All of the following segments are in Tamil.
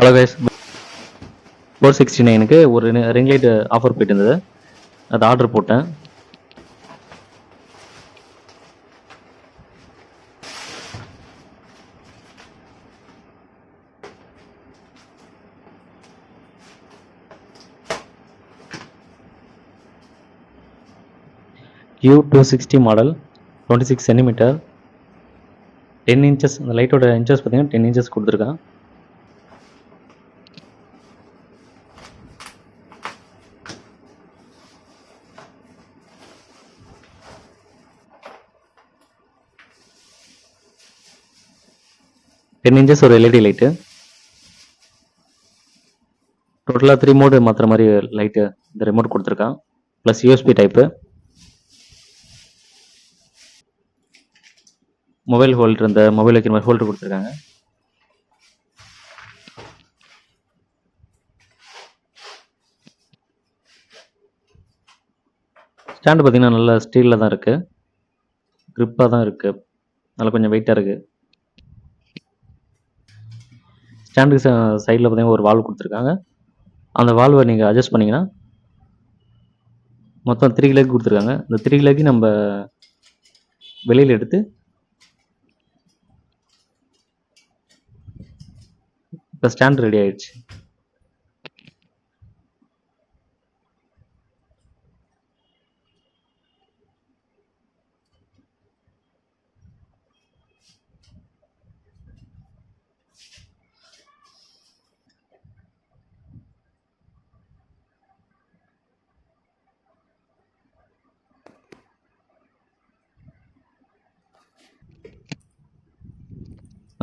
ஹலோ கைஸ், 469க்கு ஒரு ரிங் லைட் ஆஃபர் போயிட்டு இருந்தது. அது ஆர்டர் போட்டேன். U260 model, 26 centimetre, 10 inches. அந்த லைட்டோட இன்ச்சஸ் பார்த்தீங்கன்னா 10 இன்ச்சஸ் கொடுத்துருக்கான். டென் இன்ச்சஸ் ஒரு எல்இடி லைட்டு. டோட்டலாக 3 மோடு மாற்றுற மாதிரி லைட்டு இந்த ரிமோட் கொடுத்துருக்கான். Plus USB type. Mobile holder, இந்த மொபைல் வைக்கிற மாதிரி ஹோல்டர் கொடுத்துருக்காங்க. ஸ்டாண்டு பார்த்தீங்கன்னா நல்லா ஸ்டீலில் தான் இருக்குது, க்ரிப்பாக தான் இருக்குது, நல்லா கொஞ்சம் வெயிட்டாக இருக்குது. ஸ்டாண்டுக்கு சைடில் பார்த்தீங்கன்னா ஒரு வால்வ் கொடுத்துருக்காங்க. அந்த வால்வை நீங்கள் அட்ஜஸ்ட் பண்ணிங்கன்னா மொத்தம் 3 லெக் கொடுத்துருக்காங்க. இந்த 3 லெக் நம்ம வெளியில் எடுத்து இப்போ ஸ்டாண்ட் ரெடி ஆயிடுச்சு.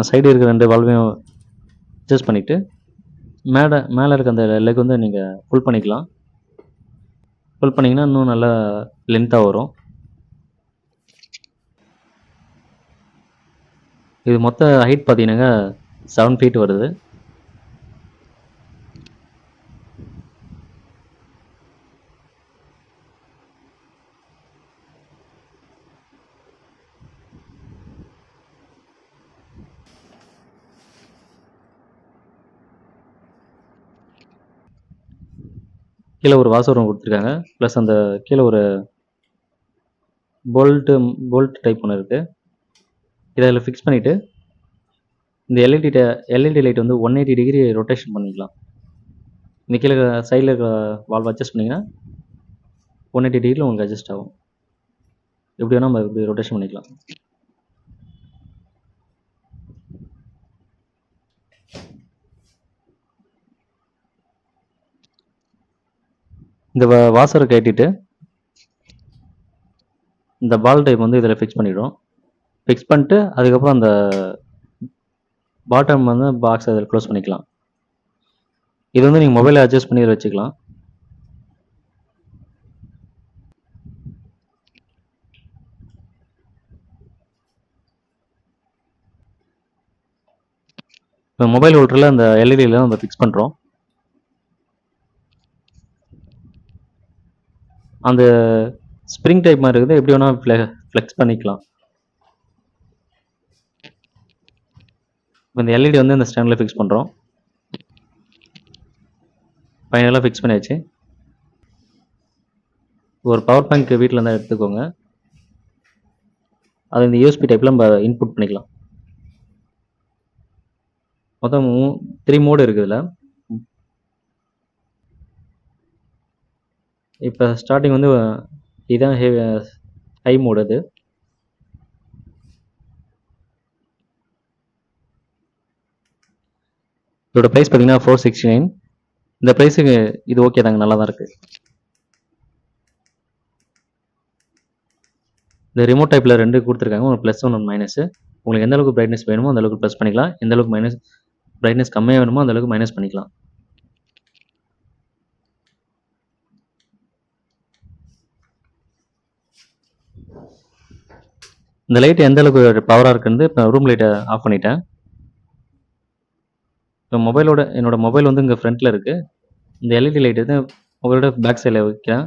சைடு இருக்கிற 2 வால்வையும் அட்ஜஸ்ட் பண்ணிவிட்டு மேலே இருக்க அந்த லெக் வந்து நீங்கள் ஃபுல் பண்ணிக்கலாம். ஃபுல் பண்ணிங்கன்னா இன்னும் நல்லா லென்த்தாக வரும். இது மொத்த ஹைட் பார்த்தீங்கன்னாங்க 7 ஃபீட் வருது. கீழே ஒரு வாசரம் கொடுத்துருக்காங்க. ப்ளஸ் அந்த கீழே ஒரு போல்ட் டைப் ஒன்று இருக்குது. இதை அதில் ஃபிக்ஸ் பண்ணிவிட்டு இந்த எல்இடி லைட் வந்து 180 டிகிரி ரொட்டேஷன் பண்ணிக்கலாம். இந்த கீழே சைடில் இருக்கிற வால்வ் அட்ஜஸ்ட் பண்ணிங்கன்னா 180 டிகிரியில் உங்களுக்கு அட்ஜஸ்ட் ஆகும். எப்படி வேணால் நம்ம இப்படி ரொட்டேஷன் பண்ணிக்கலாம். இந்த வாசரை கட்டிட்டு இந்த பால் டைப் வந்து இதில் ஃபிக்ஸ் பண்ணிவிடும். ஃபிக்ஸ் பண்ணிட்டு அதுக்கப்புறம் அந்த பாட்டம் வந்து பாக்ஸ் அதில் க்ளோஸ் பண்ணிக்கலாம். இது வந்து நீங்கள் மொபைலில் அட்ஜஸ்ட் பண்ணி வச்சுக்கலாம். இப்போ மொபைல் ஹோல்டரில் அந்த எல்இடியில் நம்ம ஃபிக்ஸ் பண்ணுறோம். அந்த ஸ்ப்ரிங் டைப் மாதிரி இருக்குது, எப்படி வேணால் ஃப்ளெக்ஸ் பண்ணிக்கலாம். இப்போ இந்த எல்இடி வந்து இந்த ஸ்டாண்டில் ஃபிக்ஸ் பண்ணுறோம். ஃபைனலாக ஃபிக்ஸ் பண்ணியாச்சு. ஒரு பவர் பேங்க் வீட்டில் இருந்தால் எடுத்துக்கோங்க. அது இந்த யூஎஸ்பி டைப்பில் நம்ம இன்புட் பண்ணிக்கலாம். மொத்தம் 3 மோடு இருக்குது இதில். இப்போ ஸ்டார்டிங் வந்து இதுதான் ஹை மோடு. அது இதோட ப்ரைஸ் பார்த்தீங்கன்னா 469. இந்த ப்ரைஸுக்கு இது ஓகே தாங்க, நல்லா தான் இருக்குது. இந்த ரிமோட் டைப்பில் 2 கொடுத்துருக்காங்க, ஒன்று ப்ளஸ் ஒன்று மைனஸ். உங்களுக்கு எந்த அளவுக்கு பிரைட்னஸ் வேணுமோ அந்த அளவுக்கு ப்ளஸ் பண்ணிக்கலாம், எந்த அளவுக்கு பிரைட்னஸ் கம்மியாக வேணுமோ அந்த அளவுக்கு மைனஸ் பண்ணிக்கலாம். இந்த லைட் எந்த அளவுக்கு பவராக இருக்குன்னு இப்போ ரூம் லைட்டை ஆஃப் பண்ணிட்டேன். இப்போ என்னோட மொபைல் வந்து இங்கே ஃப்ரண்ட்டில் இருக்குது. இந்த எல்இடி லைட் வந்து மொபைலோட பேக் சைடில் வைக்கிறேன்.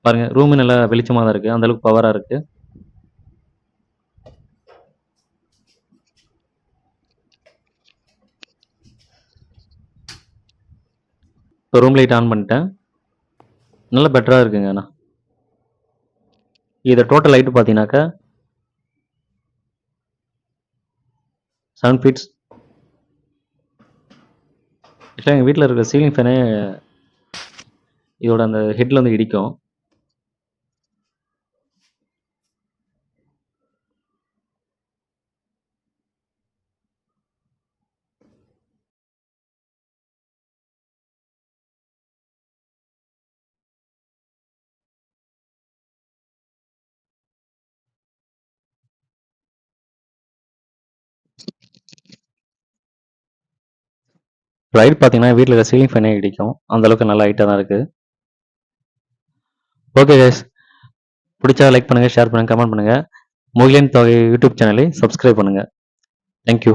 பாருங்கள், ரூமு நல்லா வெளிச்சமாக தான் இருக்குது, அந்தளவுக்கு பவராக இருக்குது. இப்போ ரூம் லைட் ஆன் பண்ணிட்டேன். நல்ல பெட்டராக இருக்குங்க. அண்ணா இதை டோட்டல் லைட்டு பார்த்தீங்கன்னாக்கா 7 ஃபீட்ஸ். ஆக்சுவலாக எங்கள் வீட்டில் இருக்கிற சீலிங் ஃபேனே இதோட அந்த ஹெட்டில் வந்து இடிக்கும். லைட் பார்த்தீங்கன்னா வீட்டில் இருக்கிற சீலிங் ஃபேனே இடிக்கும். அந்த அளவுக்கு நல்லா ஹைட்டாக தான் இருக்குது. ஓகே கைஸ், பிடிச்சா லைக் பண்ணுங்கள், ஷேர் பண்ணுங்கள், கமெண்ட் பண்ணுங்கள். முகிலன் தொகை யூடியூப் சேனலை சப்ஸ்கிரைப் பண்ணுங்கள். தேங்க்யூ.